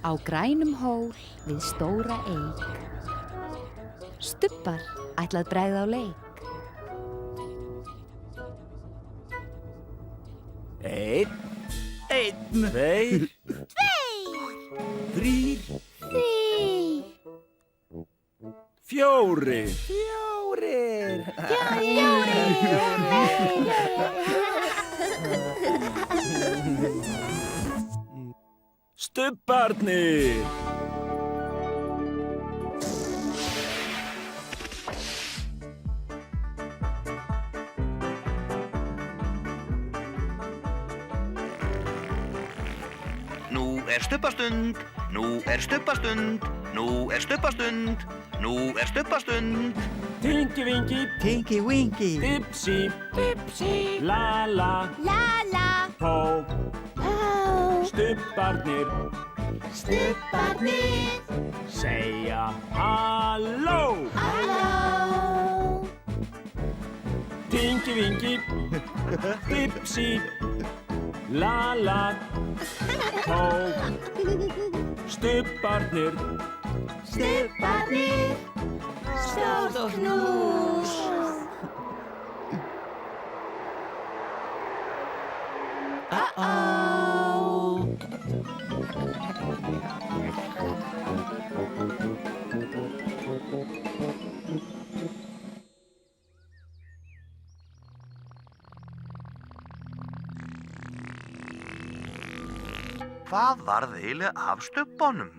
Á grænum hól við stóra eik. Stubbar ætlað bregða á leik. Einn, tveir, þrír, fjórir. Stubbarnir. Nú er stubbastund, nú er stubbastund, nú er stubbastund, nú er stubbastund. Tinky Winky, Tinky Winky, Dipsy, La-la, Pó, Stubbarnir, segja halló. Tinky Winky, Dipsy, La-la, Pó, Stubbarnir, Stórt knús. Hvað varð eiginlega af stubbanum?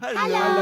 Halló.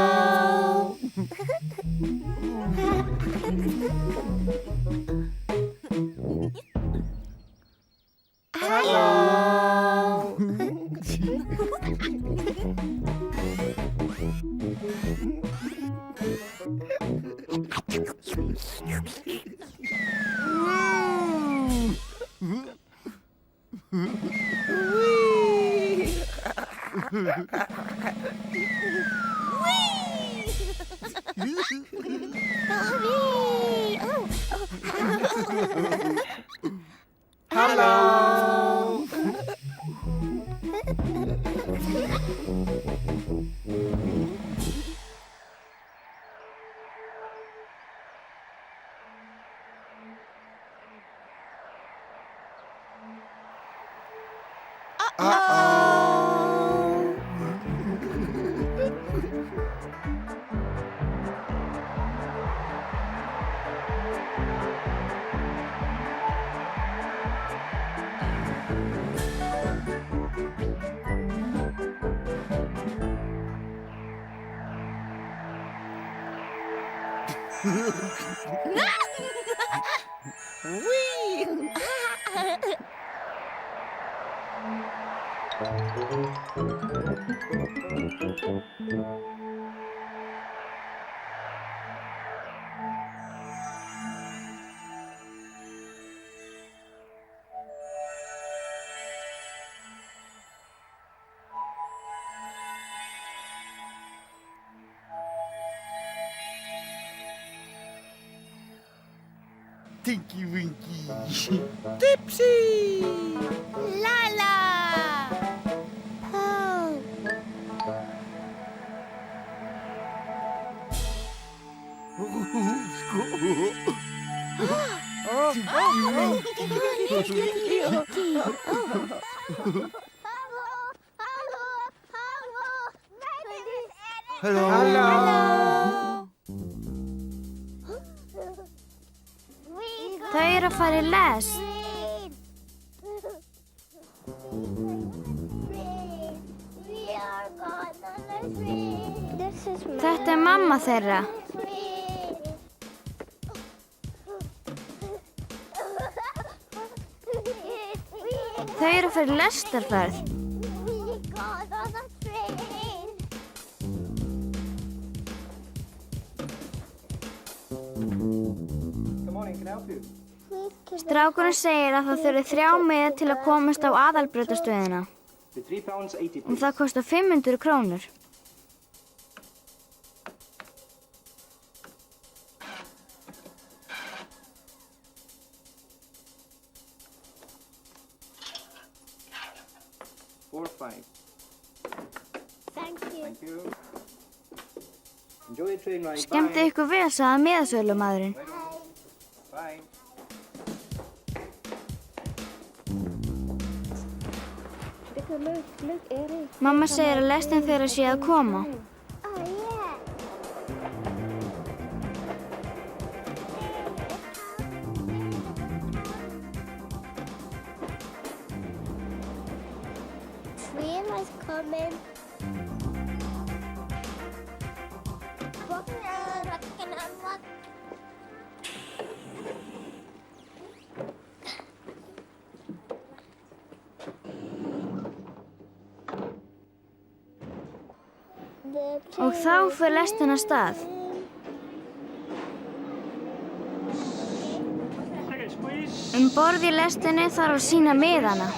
Tinky Winky, Dipsy, La-la. Þau eru að fara í lest. Þetta er mamma þeirra. Þau eru að fara í lestarferð. Strákurinn segir að það þurfi 3 miða til að komast á aðalbrautastöðina. Og það kostar 500 krónur. Skemmti ykkur vel, sagði miðasölumaðurinn. Mamma segir að lestin þeirra sé að koma. Train is coming. Og þá fer lestin af stað. Borð í lestinni þarf að sýna miðana.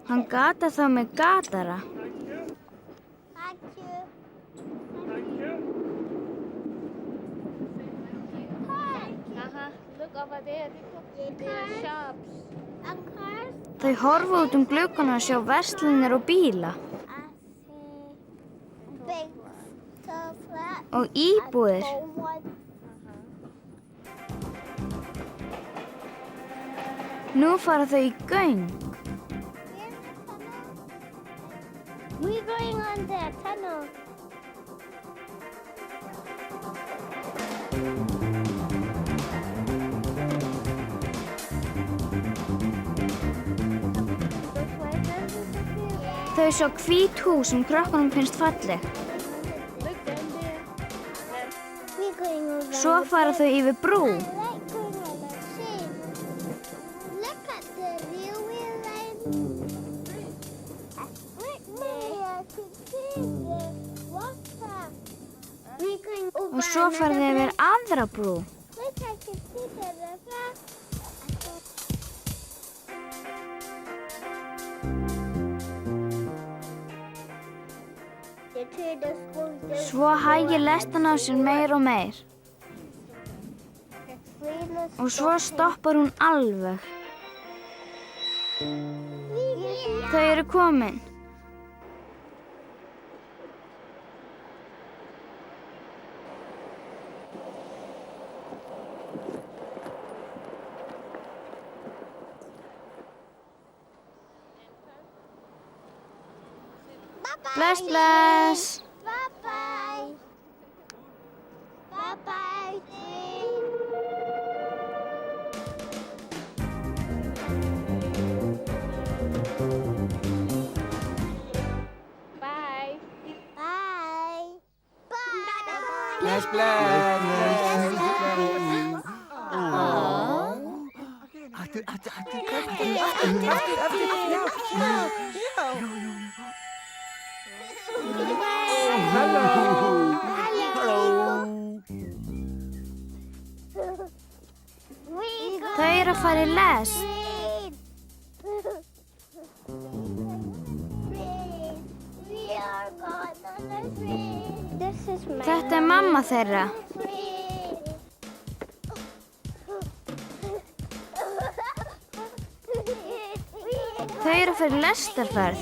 Hann gata þá með gatara. Þau horfa út gluggana og sjá verslanir og bíla. Og íbúðir. Nú fara þau í göng. We're going on the tunnel. Þau sjá hvít hús sem krökkunum finnst falleg. Svo fara þau yfir brú. Og svo fara þau yfir aðra brú. Svo hægir lestin á sér meir og meir. Og svo stoppar hún alveg. Þau eru komin. Bless, bless. Bye-bye. Bye-bye. Bye. Bye. Bye. Bless, bless. Þau eru að fara í lest. Þetta er mamma þeirra. Þau eru að fara í lestarferð.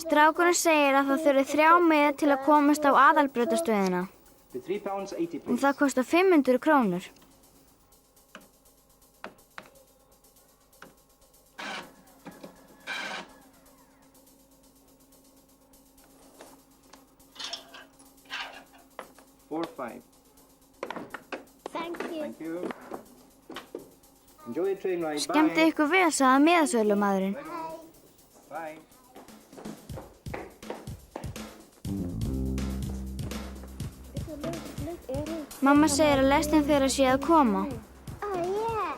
Strákurinn segir að það þurfi 3 miða til að komast á aðalbrautastöðina. Og það kostar 500 krónur. Skemmti ykkur vel, sagði miðasölumaðurinn. Mamma segir að lestin þeirra sé að koma. Oh, yeah.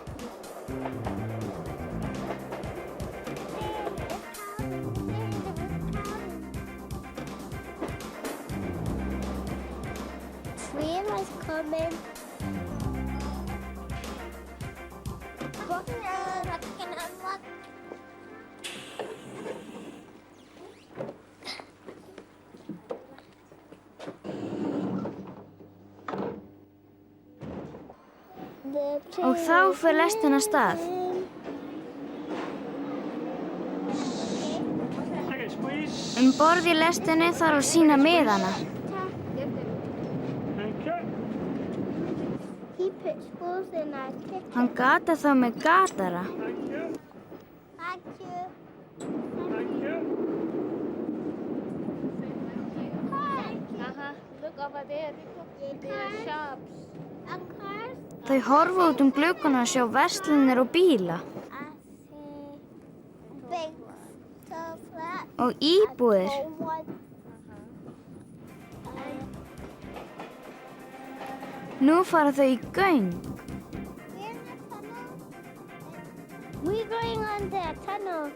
Train was coming. Og þá fer lestin af stað. Borð í lestinni þarf að sýna miðana. Hann gata þá með gatara. Þau horfa út gluggana og sjá verslanir og bíla. Og íbúðir. Nú fara þau í göng. We're going on the tunnel.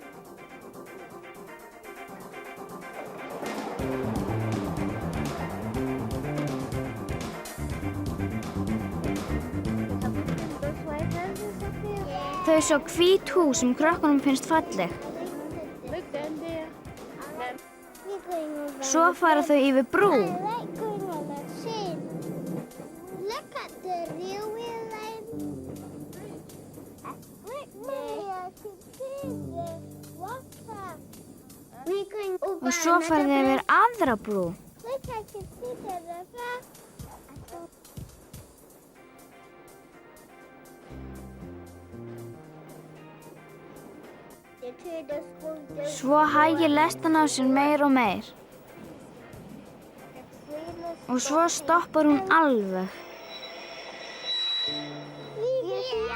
Þau sjá hvít hús sem krökkunum finnst falleg. Svo fara þau yfir brú. Og svo fara þau yfir aðra brú. Svo hægir lestin á sér meir og meir. Og svo stoppar hún alveg.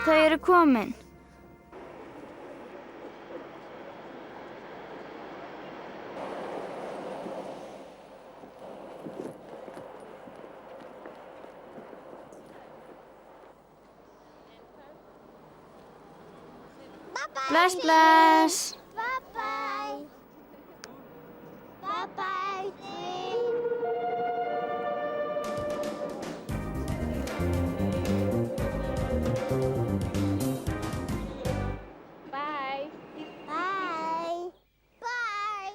Þau eru komin. Bless, bless. Bye-bye. Bye-bye. Bye. Bye. Bye.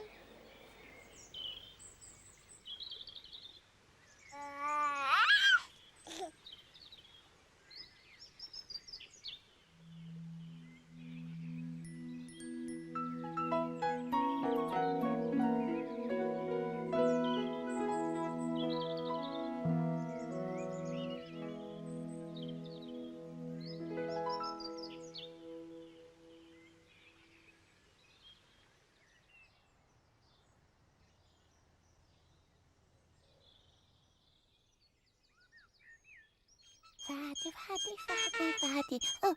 Fati. Oh.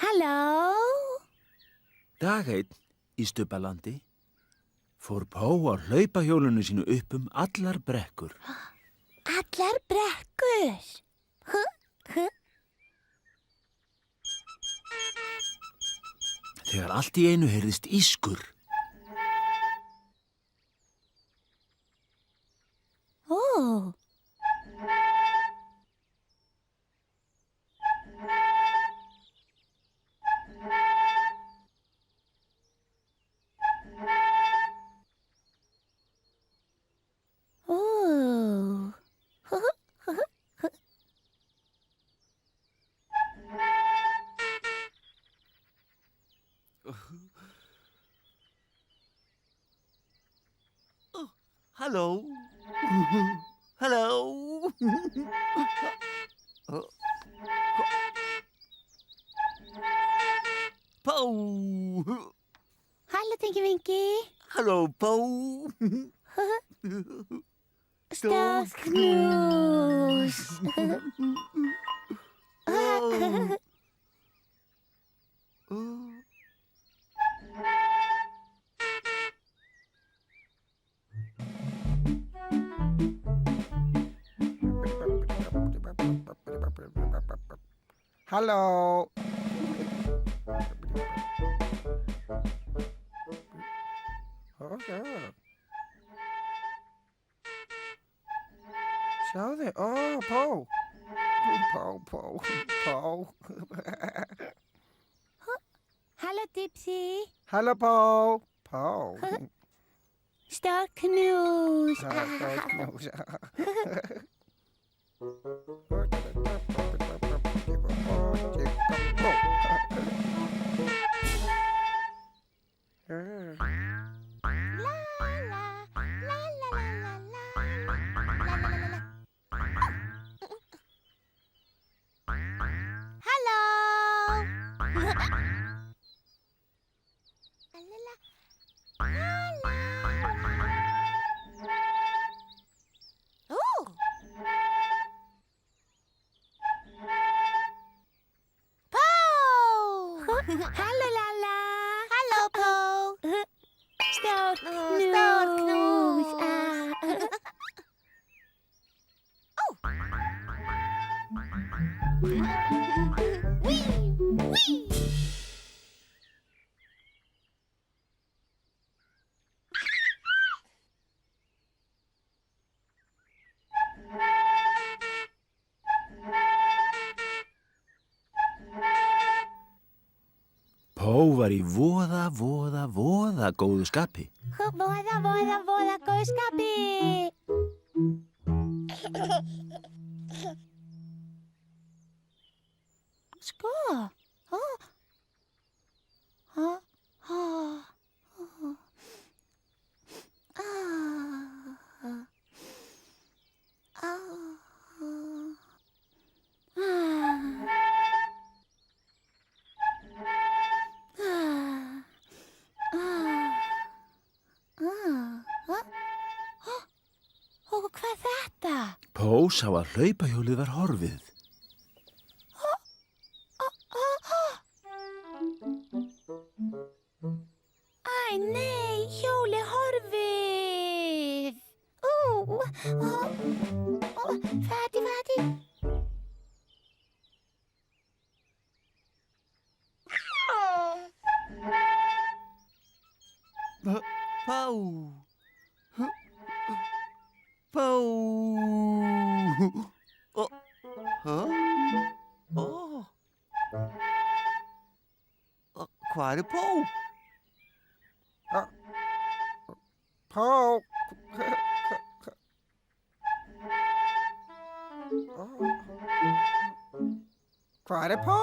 Halló? Dag einn í Stubbalandi fór Pó á hlaupahjólinu sínu upp allar brekkur. Allar brekkur? Þegar allt í einu heyrðist ískur. Ó. Hallo. Hallo. Po. Hallo, Tinky Winky. Hallo, Po. Stas knus. Hallo. Sjáðu, Pó. Pó. Hallo, Dipsy. Hallo, Pó. Pó. Star knus. Hallo, Lala. Hallo, Po. Star knus. Pó var í voða góðu skapi. Voða góð skapi. Sko. Og hvað er þetta? Pó sá að hlaupahjólið var horfið. Æ, nei, hjóli horfið. Fati. Pó. Pó. Hvað er Pó? Pó. Hvað er Pó?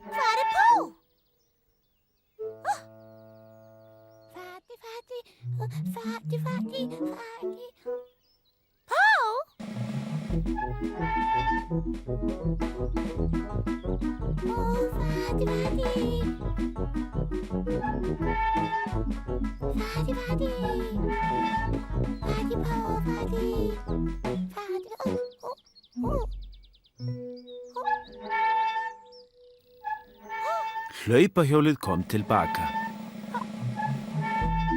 Fati. Hlaupahjólið kom tilbaka.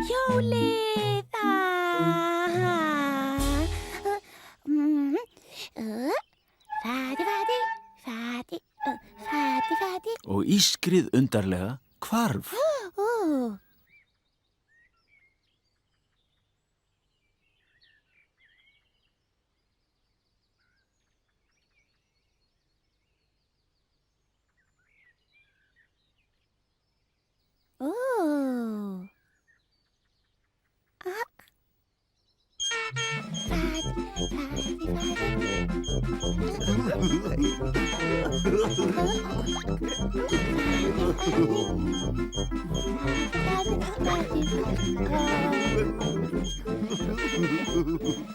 Hjólið. Fati. Og ískrið undarlega hvarf.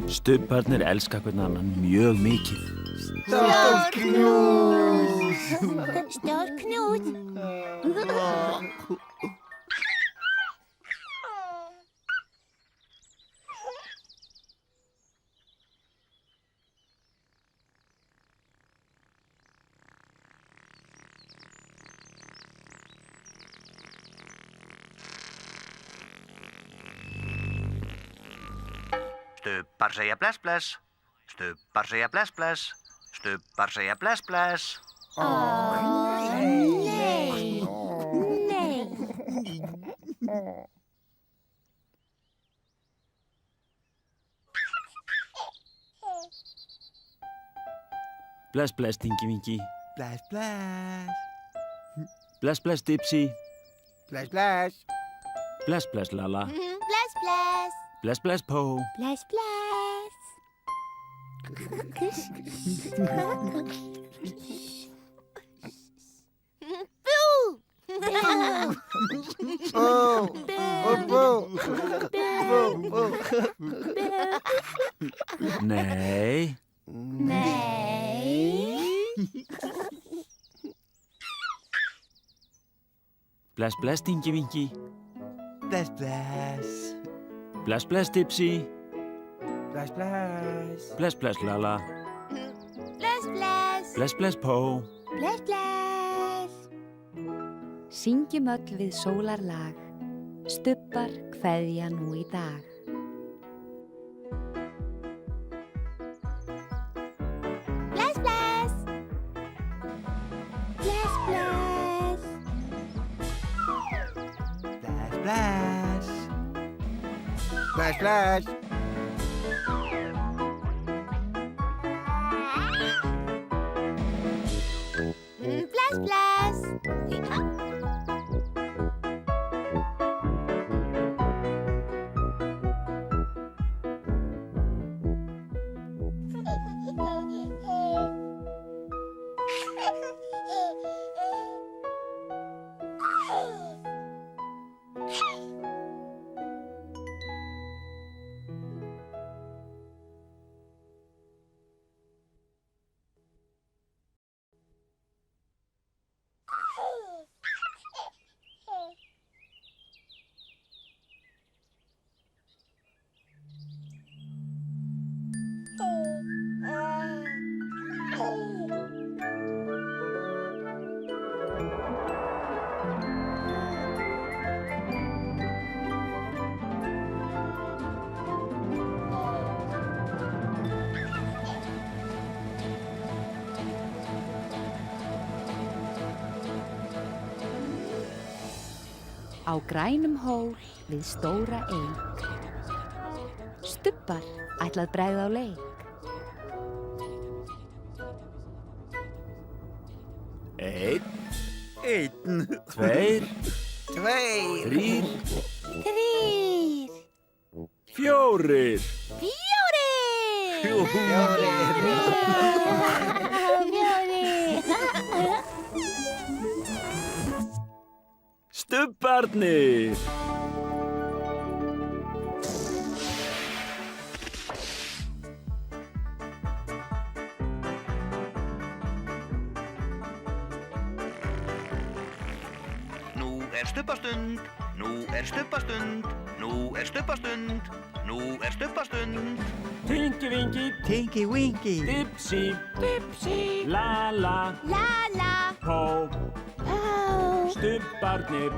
Stubbarnir elska hvern annan mjög mikið. Stór knús. Stór knút. Stubbar segja bless bless. Stubbar segja bless bless. Stubbar segja bless bless. Nei. Nei. Bless, bless, Tingi Vingi. Bless, bless. Bless, bless, Dipsy. Bless, bless. Bless, bless, Lala. Bless, bless. Bless, bless, Po. Bless, bless. Boo! Oh, oh, oh. Nei. Nei. Bless, bless, Tingi Vingi. Bless, bless. Bless, bless, Dipsy. Bless, bless. Bless, bless, Lala. Bless, bless. Bless, bless, Po. Bless, bless. Syngjum öll við sólarlag, stubbar kveðja nú í dag. Bless, bless. Bless, bless. Bless, bless. Bless, bless. Bless, bless. Á grænum hól við stóra eik. Stubbar ætlað bregða á leik. Einn, Einn. tveir, Tveir. þrír, Þrír. fjórir. Fjórir. Fjórir. Stubbarnir. Nú er stubbastund. Nú er stubbastund. Nú er stubbastund. Nú er stubbastund. Tingi Vingi. Tinky Winky. Dipsy. Dipsy. Lala. Lala. Po. Pó. Stubbarnir.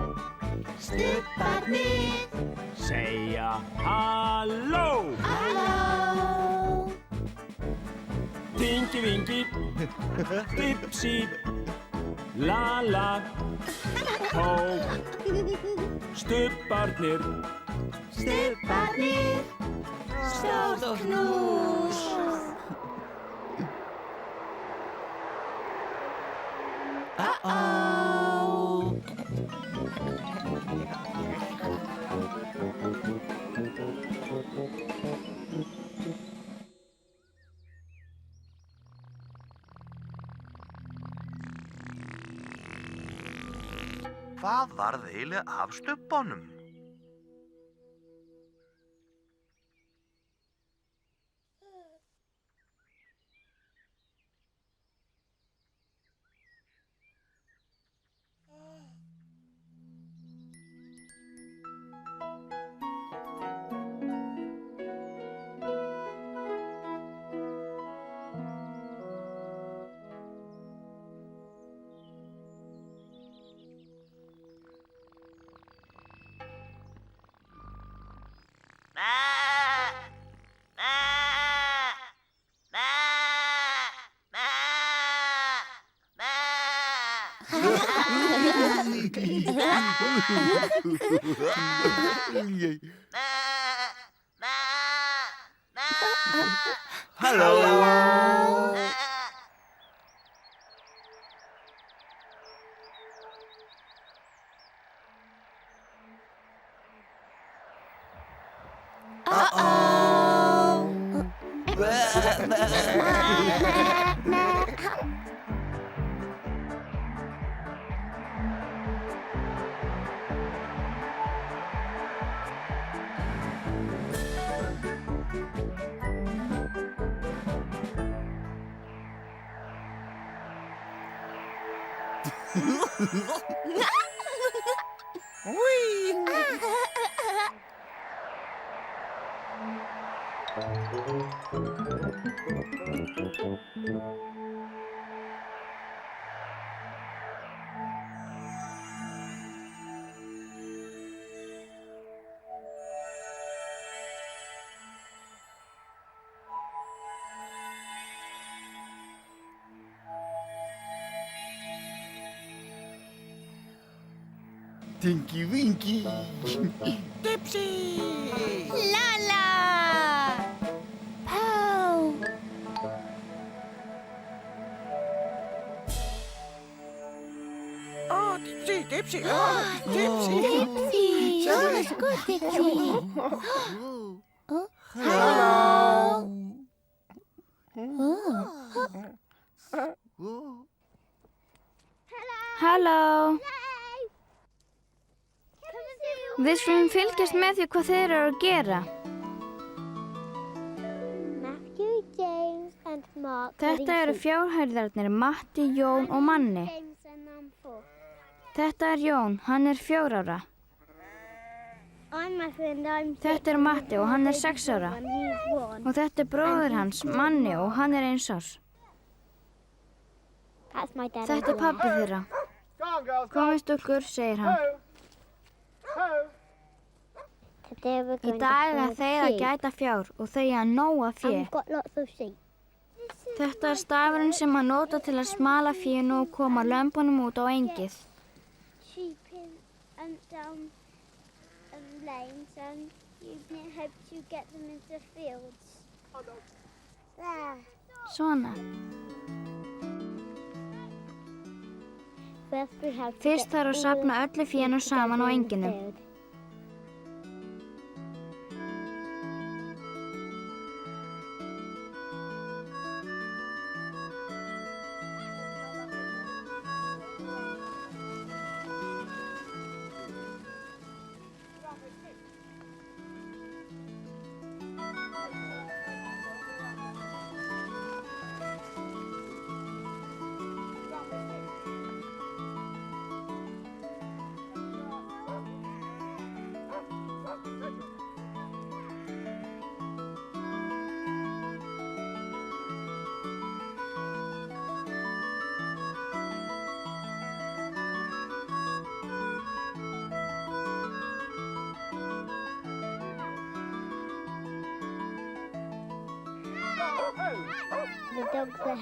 Stubbarnir. Segja halló. Halló. Tingi Vingi. Dipsy. Lala. Po. Stubbarnir. Stubbarnir. Stórt knús. Uh-oh. Hvað varð eiginlega af stubbanum? Tinky Winky. Dipsy! Lala! Pow! Oh, Dipsy! Oh, Dipsy! Dipsy! Oh, it's good, Dipsy. Oh, Hello. Halló. Við skulum fylgjast með því hvað þeir eru að gera. Matthew, James and Mark. Þetta eru fjárhærðarnir Matti, Jón og Manni. James and I'm 4. Þetta er Jón, hann er 4 ára. I'm Matthew and I'm 6. Þetta er Matti og hann er 6 ára. And he's 1. Og þetta er bróðir hans, Manni, og hann er 1 árs. That's my dad. Þetta er pabbi þeirra. Komið stúlkur, segir hann. Today we're Í going dag to er þeir að gæta fjár og þau að nóa And fé. we've got lots of sheep. Þetta er stafurinn sem að nota til að smala fénu og koma lömbunum út á engið. Sheep in and down lanes and you hope to get them into the fields. There. Svona. First we have to Fyrst get þarf að all safna the öllu fénu sheep saman á together in the enginum. field.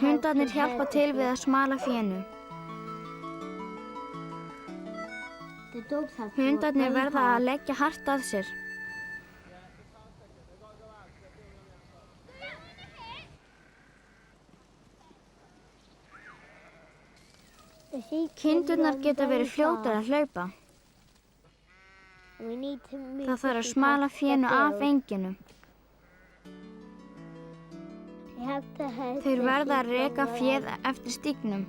Hundarnir hjálpa til við að smala fénu. Hundarnir verða að leggja hart að sér. Kindurnar geta verið fljótar að hlaupa. Það þarf að smala fénu af enginu. Þeir verða að reka féð eftir stígnum.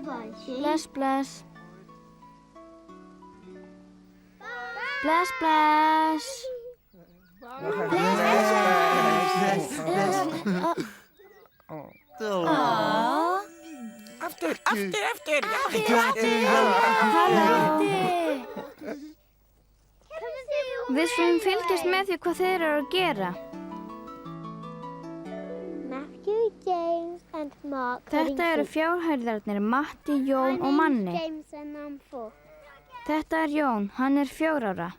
Bye-bye, sheep. Bless, bless. Bless, bless. Aftur. Við skulum fylgjast með því hvað þeir eru að gera. Matthew, James and Mark. Þetta eru fjárhærðarnir Matti, Jón og Manni. James and I'm 4. Þetta er Jón, hann er 4 ára.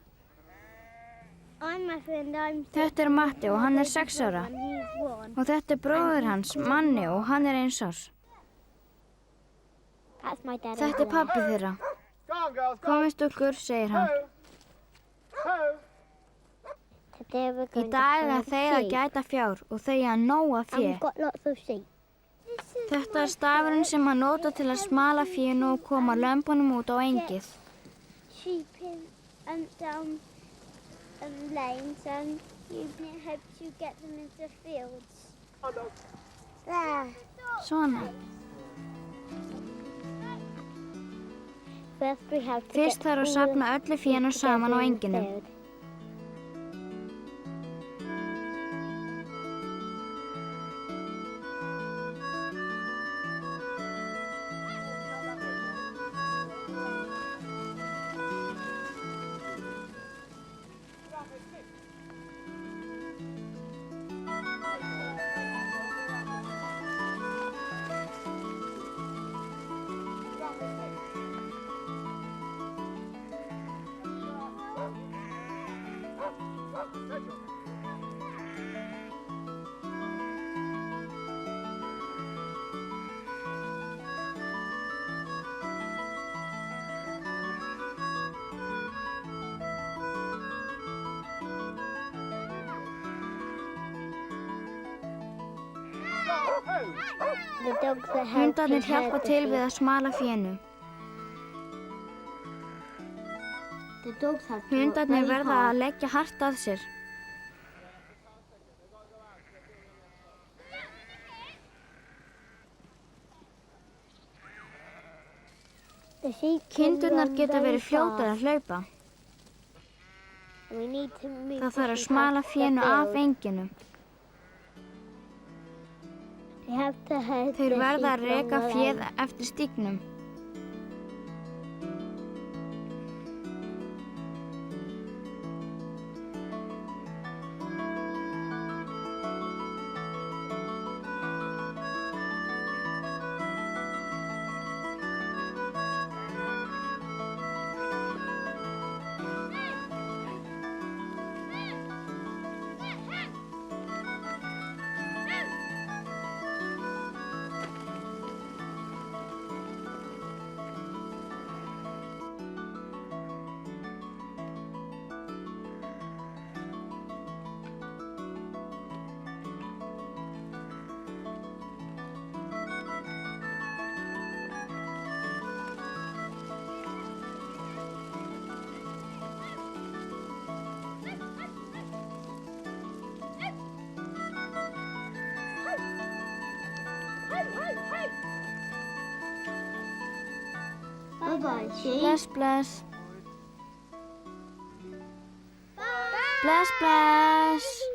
I'm my friend, I'm 6. Þetta er Matti og hann er 6 ára. And he's 1. Og þetta er bróðir hans, Manni, og hann er 1 árs. That's my dad. Þetta er pabbi þeirra. Komið stúlkur, segir hann. Í dag er þeir að gæta fjár og þau að nóga And fé. we've got lots of sheep. Þetta er stafurinn sem hann nota til að smala fénu og koma lömbunum út á engið. Sheep in and down lanes and you hope to get them into fields. There. Svona. First we have to Fyrst þarf að safna öllu fénu saman á enginum. Hundarnir hjálpa til við að smala fénu. Hundarnir verða að leggja hart að sér. Kindurnar geta verið fljótar að hlaupa. Það þarf að smala fénu af enginum. Þeir verða að reka féð eftir stígnum. Bye-bye, sheep. Bless, bless. Bless, bless.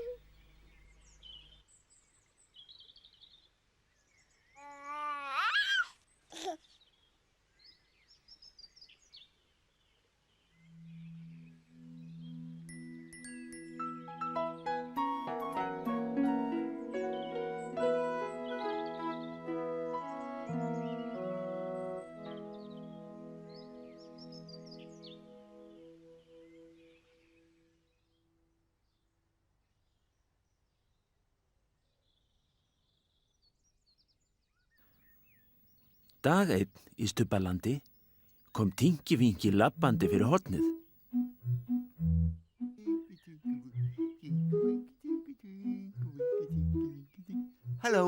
Dag einn í Stubbalandi kom Tinki-Vinki labbandi fyrir hornið. Halló.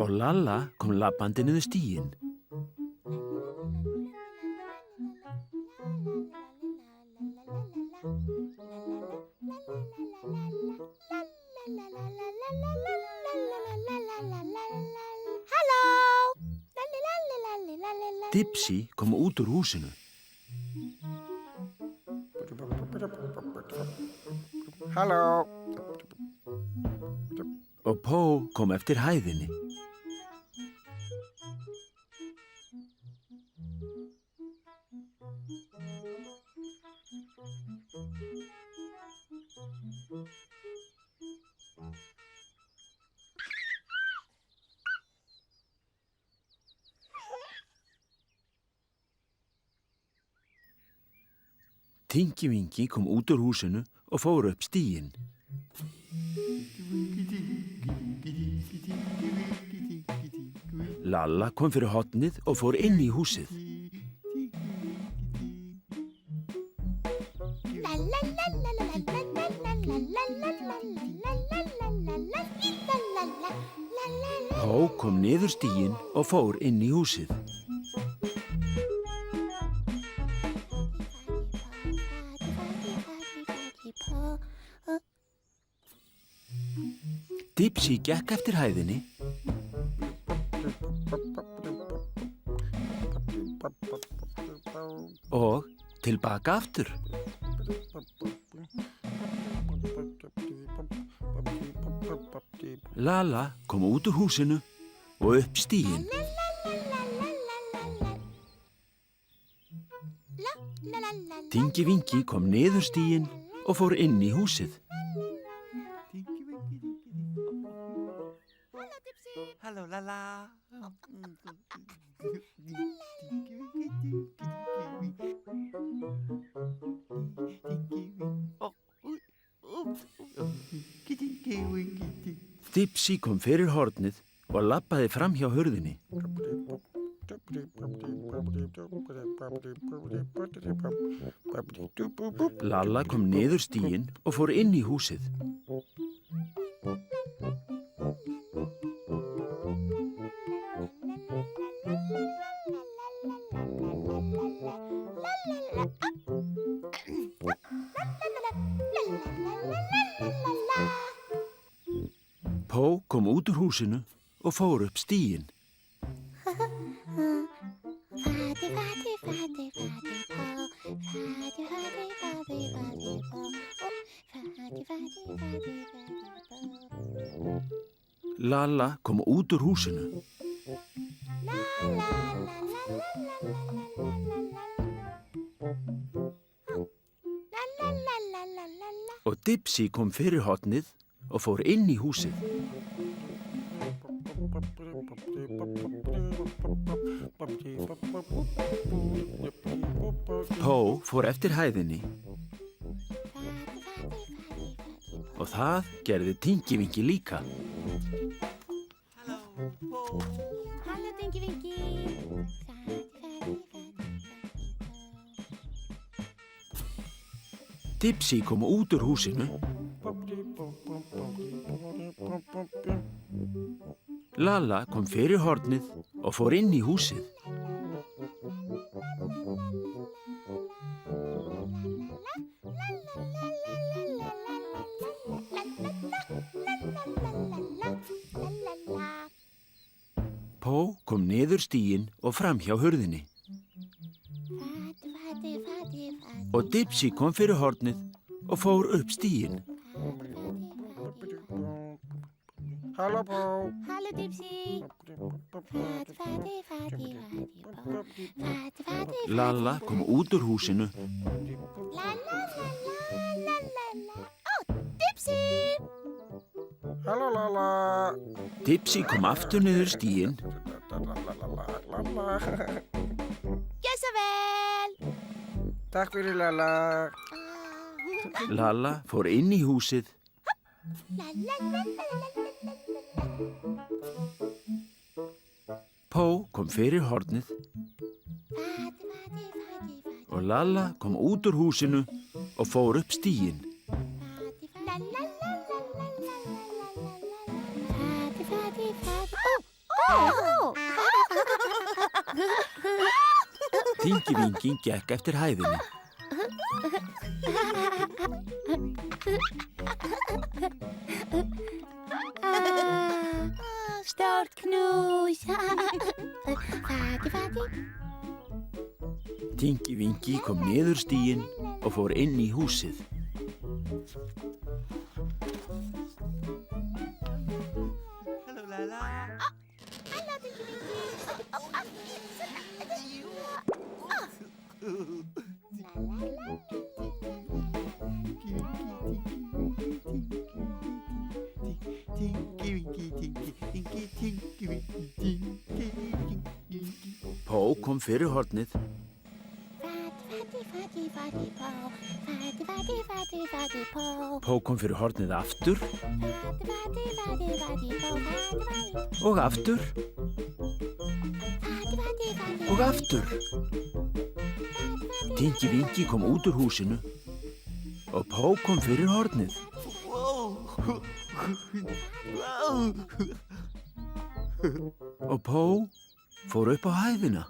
Og Lalla kom labbandi niður stíginn. Dipsy kom út úr húsinu. Halló. Og Pó kom eftir hæðinni. Tinky Winky kom út úr húsinu og fór upp stíginn. Lalla kom fyrir hornið og fór inn í húsið. Pó kom niður stíginn og fór inn í húsið. Dipsy gekk eftir hæðinni og tilbaka aftur. Lala kom út úr húsinu og upp stíginn. Tinky Winky kom niður stíginn og fór inn í húsið. Halló, Lala. Dipsy kom fyrir hornið og labbaði fram hjá hurðinni. Lalla kom niður stíginn og fór inn í húsið. Pó kom út úr húsinu og fór upp stíginn. Lalla kom út úr húsinu. Og Dipsy kom fyrir hornið og fór inn í húsið. Pó fór eftir hæðinni og það gerði Tinky Winky líka. Halló, Tinky Winky. Dipsy kom út úr húsinu. Lalla kom fyrir hornið og fór inn í húsið. Pó kom niður stíginn og fram hjá hurðinni. Og Dipsy kom fyrir hornið og fór upp stíginn. Halló, Pó. Halló, Dipsy. Lalla kom út úr húsinu. Dipsy. Halló, Lala. Dipsy kom aftur niður stíginn. Gjör svo vel. Takk fyrir, Lala. Lalla fór inn í húsið. Pó kom fyrir hornið og Lalla kom út úr húsinu og fór upp stíginn. Tinky Winky gekk eftir hæðinni. Stórt knús. Fati. Tingi Vingi kom niður stíginn og fór inn í húsið. Hello, Lala. Pó kom fyrir hornið. Pó kom fyrir hornið aftur og aftur og aftur. Tingi Vingi kom út úr húsinu og Pó kom fyrir hornið. Og Pó fór upp á hæðina.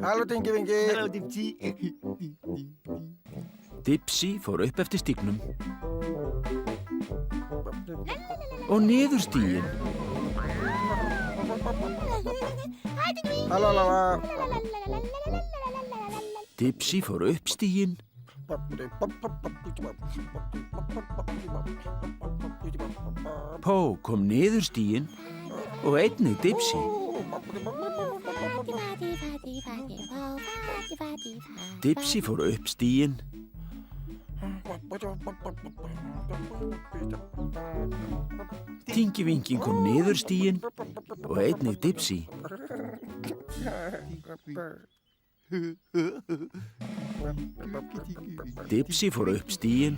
Halló, Tingi Vingi. Hello, Dipsy. Dipsy fór upp eftir stígnum og niður stíginn. Halló, Lala. Dipsy fór upp stíginn Pó kom niður stíginn og einnig Dipsy. Dipsy fór upp stíginn Tingi Vingi kom niður stíginn og einnig Dipsy. Dipsy fór upp stíginn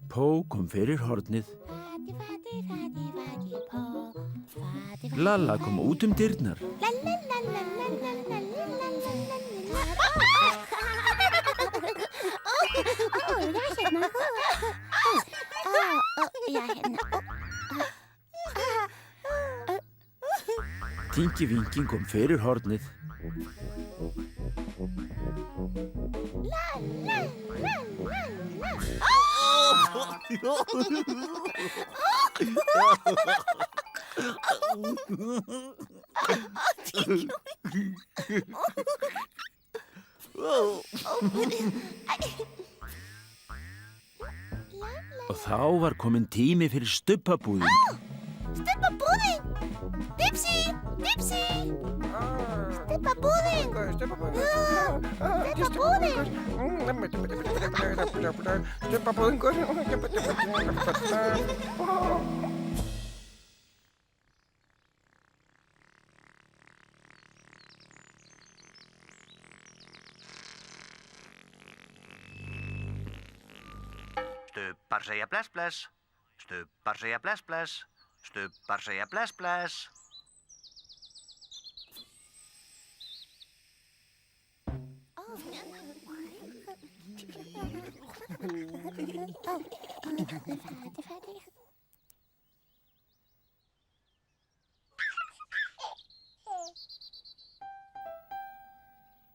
Pó kom fyrir hornið. Lalla kom út dyrnar. Tingi Vingi kom fyrir hornið. Og þá var kominn tími fyrir stubbabúðin. Stubbabúðin! Dipsy! Dipsy! Stubbabúðin! Stubbar segja bless bless. Stubbar segja bless bless. Stubbar segja bless bless.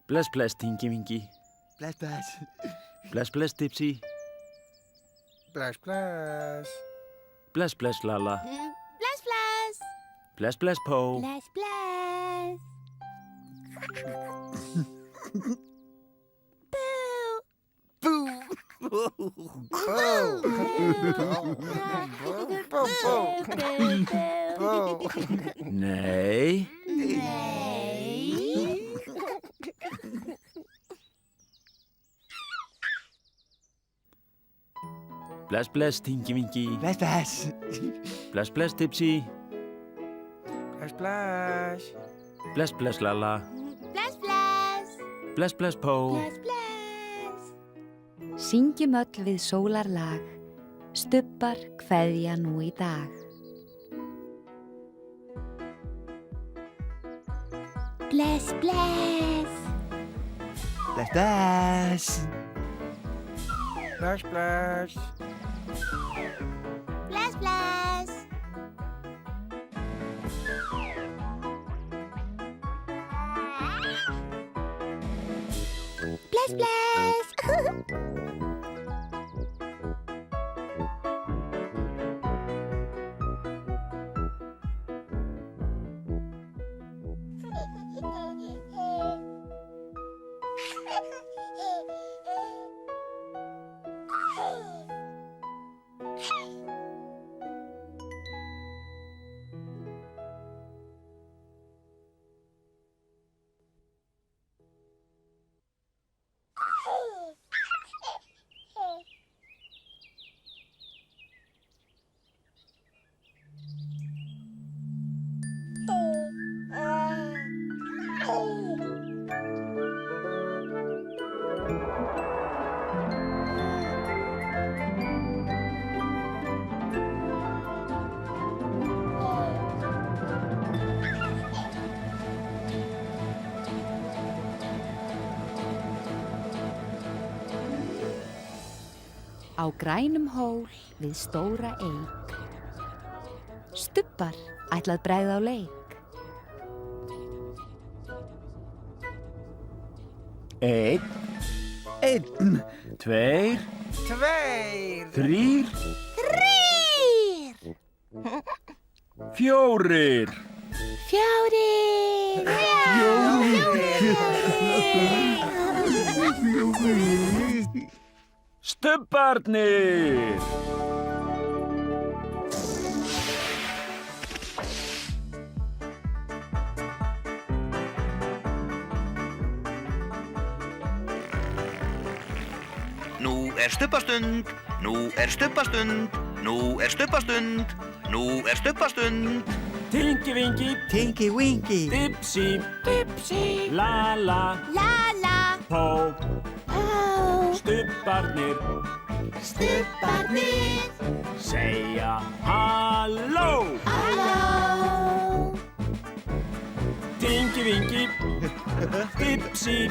Bless, bless, Tingi Vingi. Bless, bless. Bless, bless, Dipsy. Bless, bless. Bless, bless, Lalla. Bless, bless! Bless, bless, Pó. Bless, bless! Nei. Bless, bless, Tingi Vingi. Bless, bless. Bless, bless, Dipsy. Bless, bless. Bless, bless, Lalla. Bless, bless! Bless, bless, Pó. Bless, bless! Syngjum öll við sólarlag, stubbar kveðja nú í dag. Bless, bless! Bless, bless. Bless, bless. Bless, bless! Splash, splash. Á grænum hól við stóra eik. Stubbar ætlað bregða á leik. Einn, tveir, þrír, fjórir. Stubbarnir! Nú er stubbastund, nú er stubbastund, nú er stubbastund, nú er stubbastund. Tinky Winky, Tinky Winky. Dipsy, Dipsy, Lala, Lala. Pó, Pó. Stubbarnir, Stubbarnir. segja halló. Halló. Tinky Winky, Dipsy,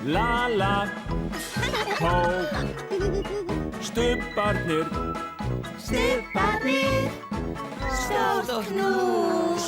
Lala, Pó, Stubbarnir, Stubbarnir. Stórt knús.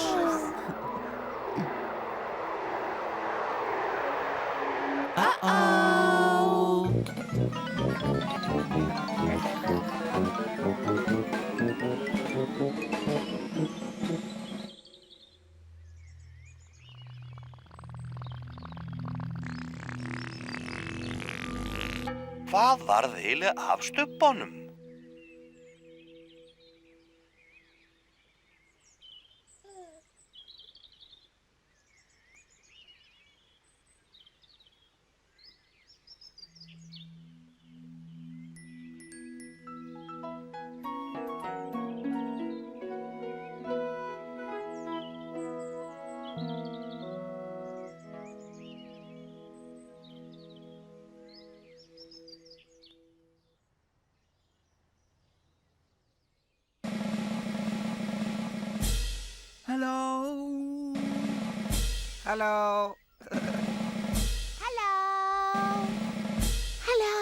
Hvað varð eiginlega af stubbanum? Hello. Hello. Hello. Hello.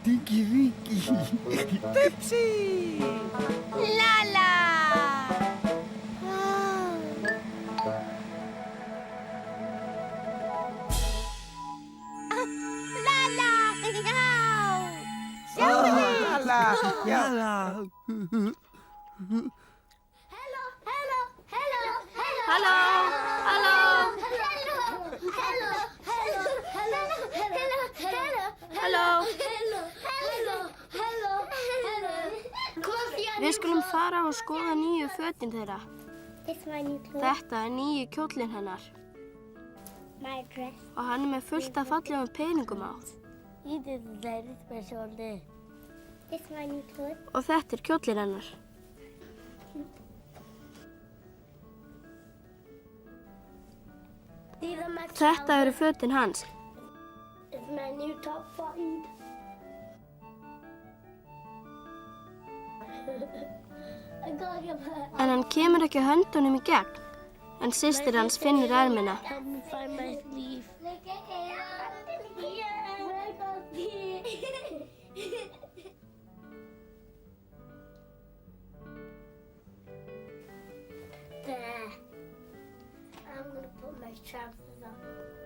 Tinky Winky. Dipsy. Lala. Lala. Lala. Lala. Hello. Hello. Halló, halló. Halló. Við skulum fara og skoða nýju fötin þeirra. Þetta nýju kjólinn hennar. Og hann með fullt af fallegum peningum á. Og þetta kjólinn hennar. Þetta fötin hans. En hann kemur ekki höndunum í gegn, en systir hans finnur ermina.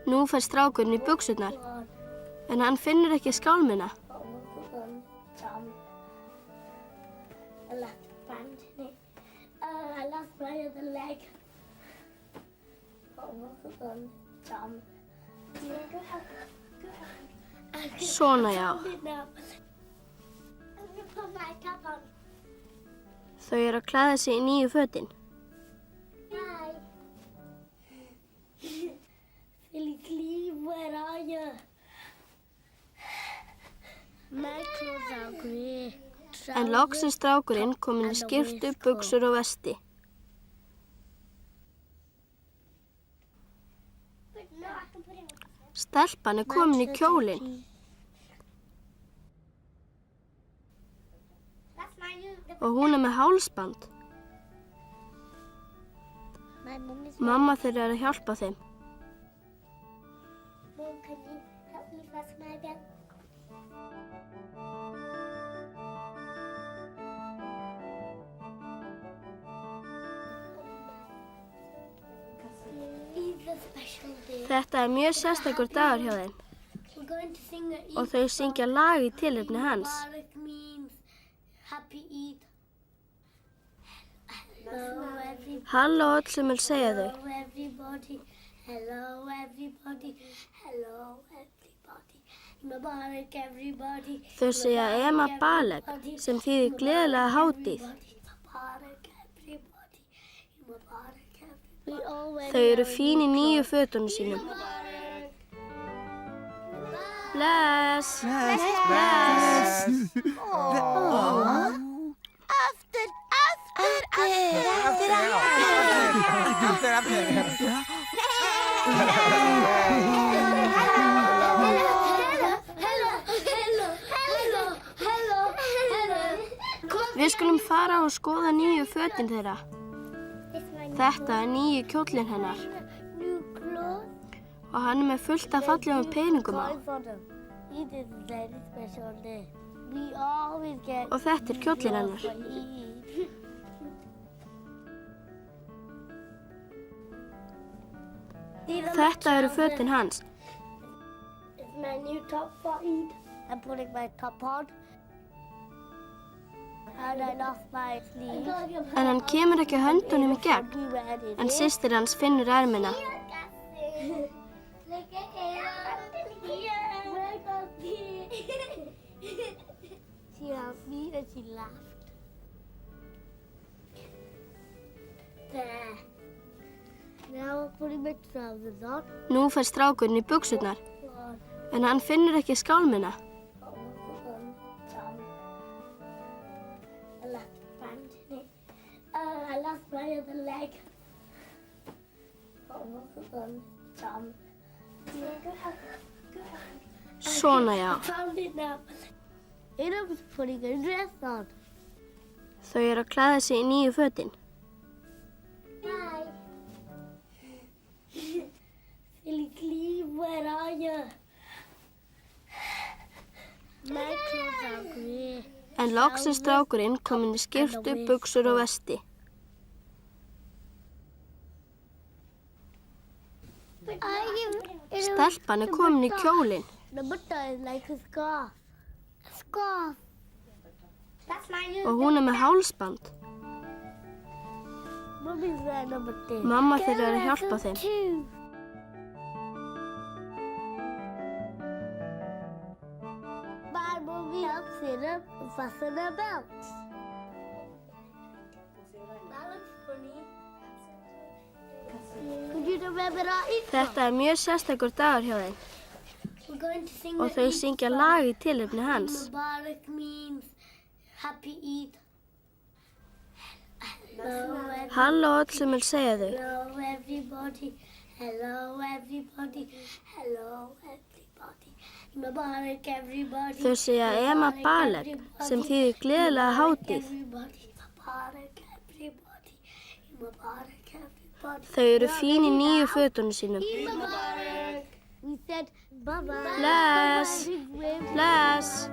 Nú fer strákurinn í buxurnar, en hann finnur ekki skálmina. Svona já. Þau eru að klæða sig í nýju fötin. En loksins strákurinn kominn í skyrtu, buxur og vesti. Stelpan komin í kjólinn. Og hún með hálsband. Mamma þeirra að hjálpa þeim. Þetta mjög sérstakur dagur hjá þeim. Og þau syngja lag í tilefni hans. Halló öll sem vil segja þau. Þau segja Ema Balek sem þýðir gleðilega hátíð. Þau eru fín í nýju fötunum sínum. Bless! Bless! Bless! Aftur, aftur, aftur, Við skulum fara og skoða nýju fötin þeirra. Þetta nýju kjólinn hennar. Og hann með fullt af fallegum peningum á. Og þetta kjólinn hennar. Þetta fötin hans. En hann kemur ekki höndunum í gegn, en systir hans finnur ermina. Nú fer strákurinn í buxurnar, en hann finnur ekki skálmina. Svona já. Þau eru að klæða sig í nýju fötin. En loksins strákurinn kominn í skyrtu, buxur og vesti. Stelpan komin í kjólinn. Og hún með hálsband. Mamma þeirra að hjálpa þeim. Maar mommy helps Sarah fasten her belt. That looks funny. Could you remember our Easter? Þetta mjög sérstakur dagur hjá þeim We're going to sing og þau syngja lag í tilefni hans. Mubarak means happy Eid. Halló öll sem vil segja þau. Hello everybody. Hello everybody. Hello everybody. Mubarak everybody. Þau segja Ema Balek sem þýðir gleðilega hátíð. Mubarak everybody. Mubarak everybody. Þau eru fín í nýju fötunum sínum. Mubarak. We said bye-bye. Bless. Bless.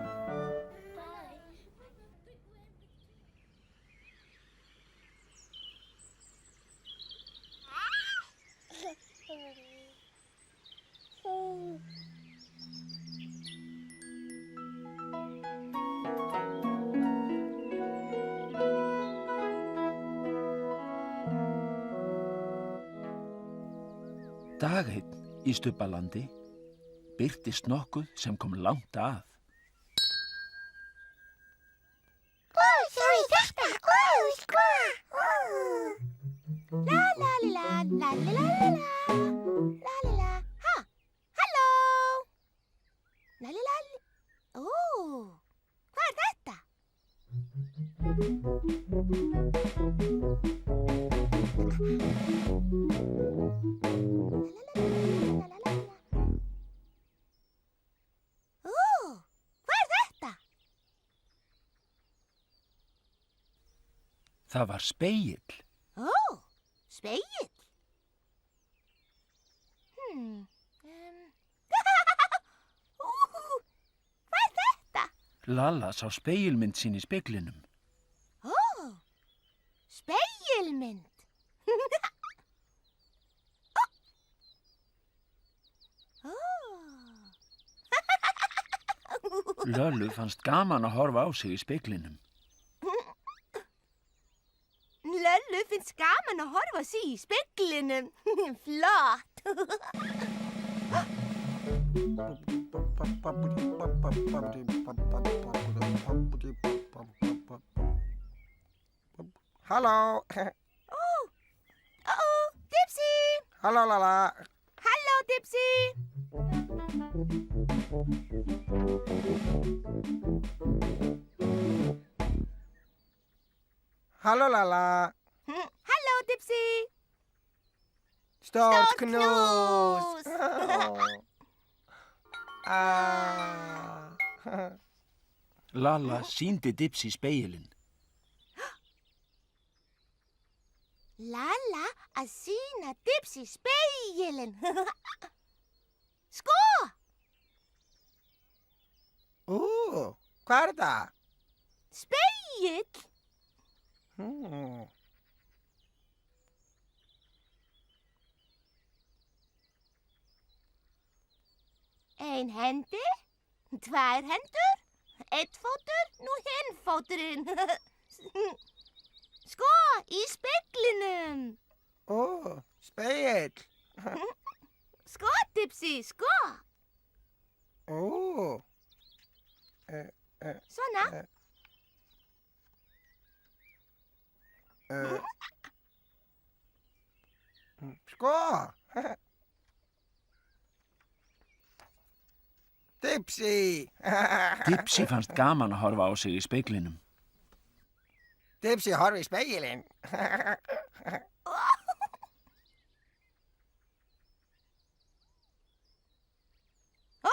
Dag einn í Stubbalandi birtist nokkuð sem kom langt að. La la la la la la la la la la. Ha, halló. La la la. Hvað þetta? Hvað þetta? Það var spegill. Spegill. Hvað þetta? Lalla sá spegilmynd sín í speglinum. Spegilmynd. Löllu fannst gaman að horfa á sig í speglinum. Löllu finnst gaman að horfa sig í speglinum. Flott. Halló. Dipsy. Halló, Lala. Halló, Dipsy. Halló, Lala. Halló, Dipsy. Stórt Stórt knús. knús. Lalla sýndi Dipsy spegilinn. Lalla að sýna Dipsy spegilinn. Sko! Hvað er þetta? Spegill. Ein hendi, tvær hendur, einn fótur, nú hinn fóturinn. Sko, í speglinum. Spegill. Sko, Dipsy, sko. Svona. Sko. Dipsy. Dipsy fannst gaman að horfa á sig í speglinum. Dipsy horfi í spegilinn. Vá!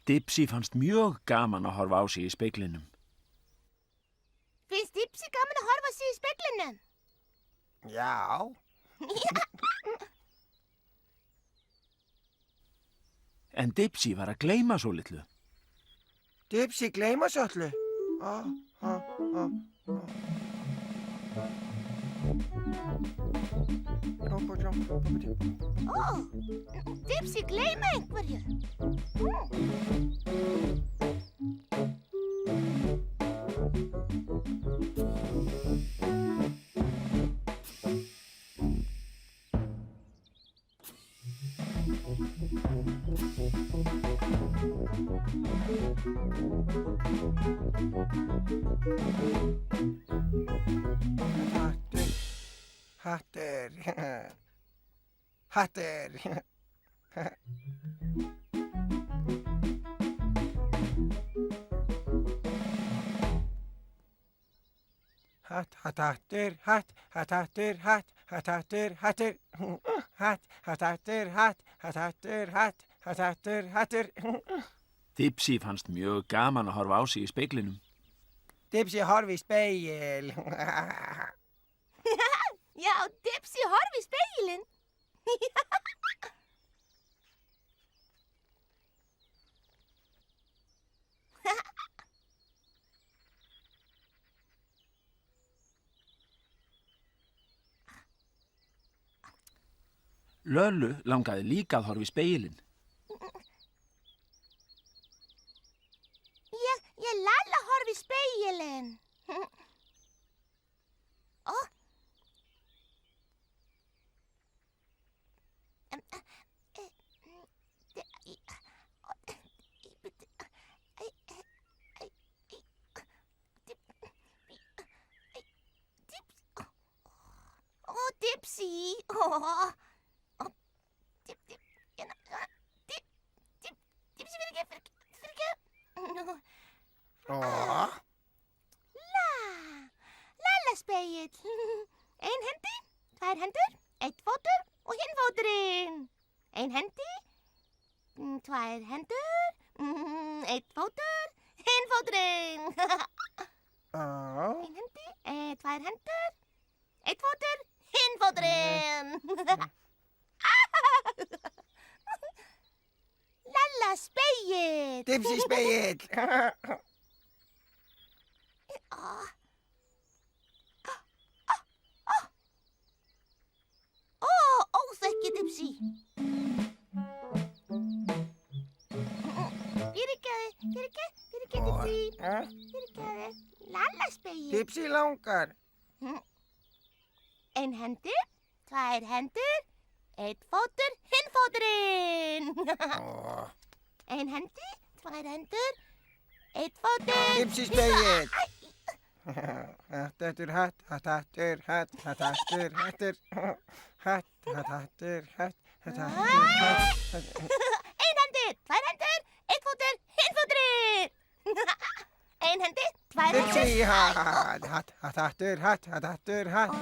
Dipsy fannst mjög gaman að horfa á sig í speglinum. Finnst Dipsy gaman að horfa sig í speglinum? Já. En Dipsy var að gleyma svo litlu. Dipsy gleyma svollu. Dipsy gleyma einhverju. Hattur. Hattur. Hatt, hattur, hatt, hattur, hatt, hattur, hattur. Hatt, hattur, hatt, hattur, hatt, hattur, hattur. Dipsy fannst mjög gaman að horfa á sig í speglinum. Dipsy horfi í speil. Já, Dipsy horfi í spegilinn. Löllu langaði líka að horfa í spegilinn. Ég Lalla horfi í spegilinn. Ó. Dipsy. Dipsy fyrirgef. Lalla-spegill. Ein hendi, tvær hendur, eitt fótur og hinn fóturinn. Ein hendi, tvær hendur, eitt fótur, hinn fóturinn. Ein hendi, tvær hendur, eitt fótur, hinn fóturinn. Lalla-spegill. Dipsy speil. Óþekki Dipsy. Fyrirgefðu, Dipsy. Fyrirgefðu. Lalla-spegill. Dipsy langar. Ein hendi, tvær hendur, eitt fótur, hinn fóturinn. Ein hendi, tvær hendur, eitt fótur. Dipsy speil. Hattur, hatt, hattur, hatt, hattur, hattur. Hatt, hattur, hatt, hattur, hatt. Ein hendi, tvær hendur, eitt fótur, hinn fóturinn. Ein hendi, tvær hendur. Dipsy, hatt, hattur, hatt, hattur, hatt.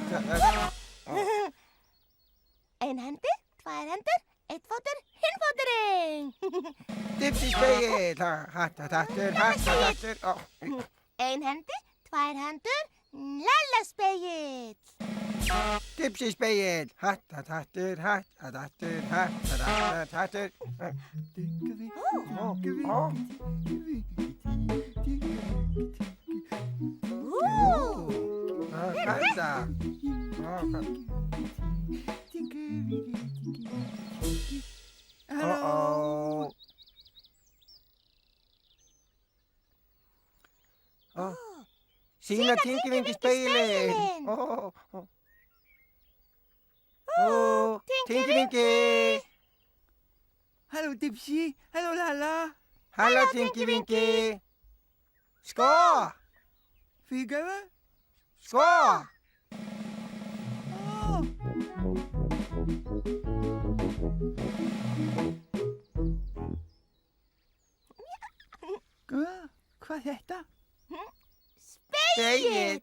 Ein hendi, tvær hendur, eitt fótur, hinn fóturinn. Dipsy speil. Hatt, hattur, hatt, hattur. Ein hendi, tvær hendur, Lalla-spegill. Dipsy speil. Hatt, hattur, hatt, hattur, hatt, hattur. Kassa. Sýna Tinky-Winky speilin. Tinky-Winky. Hallo Dipsy, hallo Lalla. Hallo Tinky-Winky. Skå. Fyrirgefðu? Skå. Hvað er þetta? Spegill.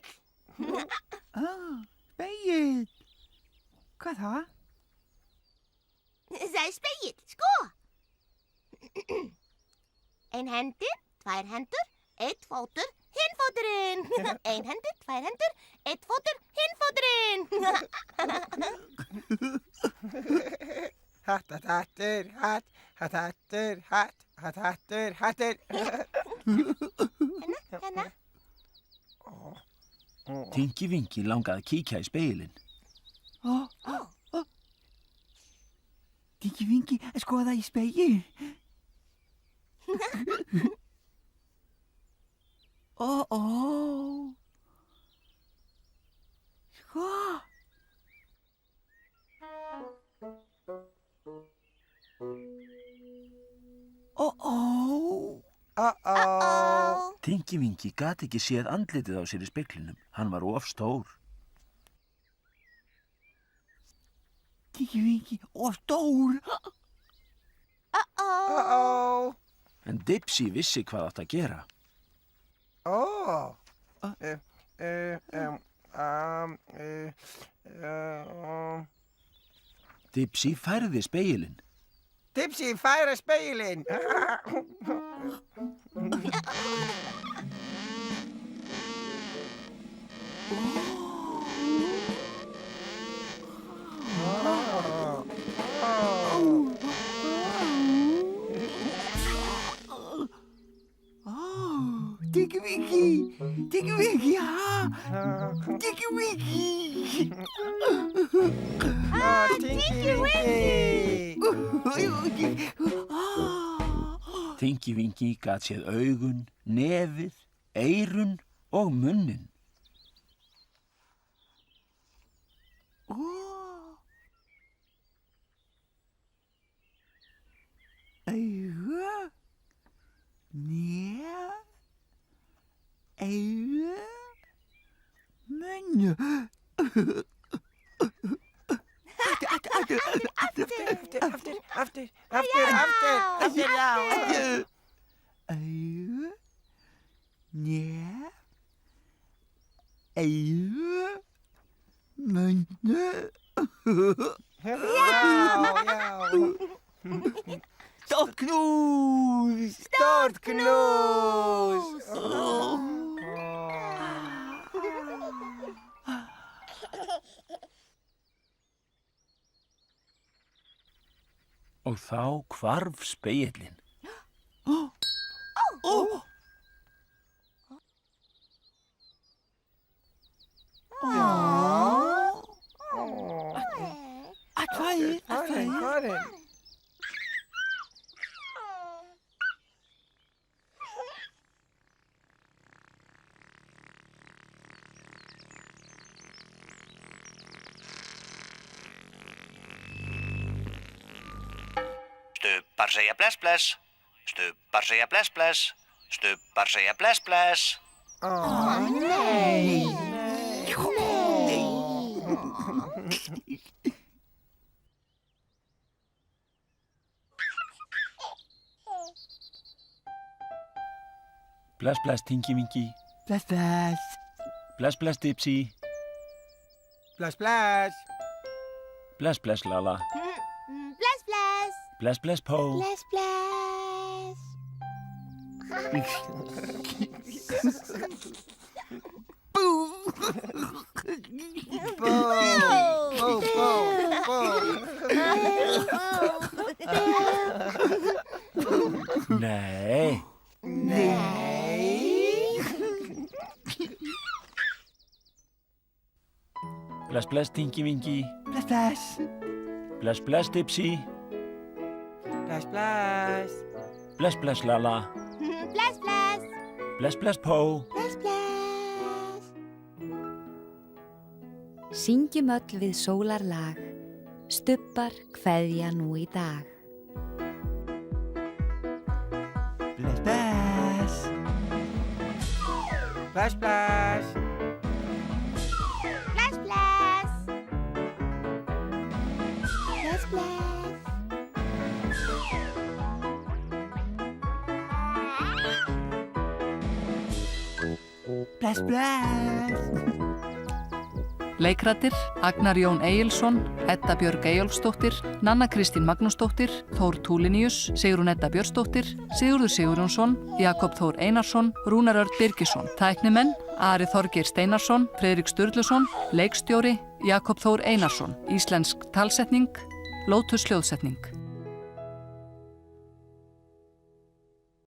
Spegill. Hvað er það? Það er spegill, sko. Ein hendi, tvær hendur, eitt fótur, hinn fóturinn. Ein hendi, tvær hendur, eitt fótur, hinn fóturinn. Hatt, hattur, hatt, hattur, hatt, hattur, hattur. Hérna. Tinky-Winky langaði að kíkja í spegilinn. Tinky-Winky, skoða í spegil. Sko. Tingi Vingi gat ekki séð andlitið á sér í speglinum. Hann var of stór. Tingi Vingi og stór. En Dipsy vissi hvað átt að gera. Dipsy færði spegilinn. Dipsy, færa spegilinn. Tingi Vingi, ha? Tingi Vingi. Tingi Vingi. Tingi Vingi gat séð augun, nefið, eyrun og munnin. Augu, nef, eyru, munn. Aftur, já. Augu, nef, eyru, munn. Já. Stórt knús! Stórt knús! Og þá hvarf spegillinn. Farin. Stubbar segja bless bless. Stubbar segja bless bless. Stubbar segja bless bless. Nei. Bless, bless, Tingi Vingi. Bless, bless. Bless, bless, Dipsy. Bless. Bless, bless, Lala. Bless, bless. Bless, bless, Po. Bless, bless. Nei. Bless, bless, Tingi Vingi. Bless, bless. Bless, bless, Dipsy. Bless. Bless, bless, Lala. Bless, bless. Bless, bless, Po. Bless, bless. Syngjum öll við sólarlag, stubbar kveðja nú í dag. Bless, bless. Bless. Bless, bless. Bless, bless. Bless, bless. Leikrættir: Agnar Jón Egilsson, Edda Björg Eyjólfsdóttir, Nanna Kristín Magnúsdóttir, Þór Túlinius, Sigrún Edda Björnsdóttir, Sigurður Sigurjónsson, Jakob Þór Einarsson, Rúnar Örn Birgisson. Tæknimenn: Ari Þorgeir Steinarsson, Friðrik Sturluson, leikstjóri: Jakob Þór Einarsson. Íslensk talsetning: Lótus hljóðsetning.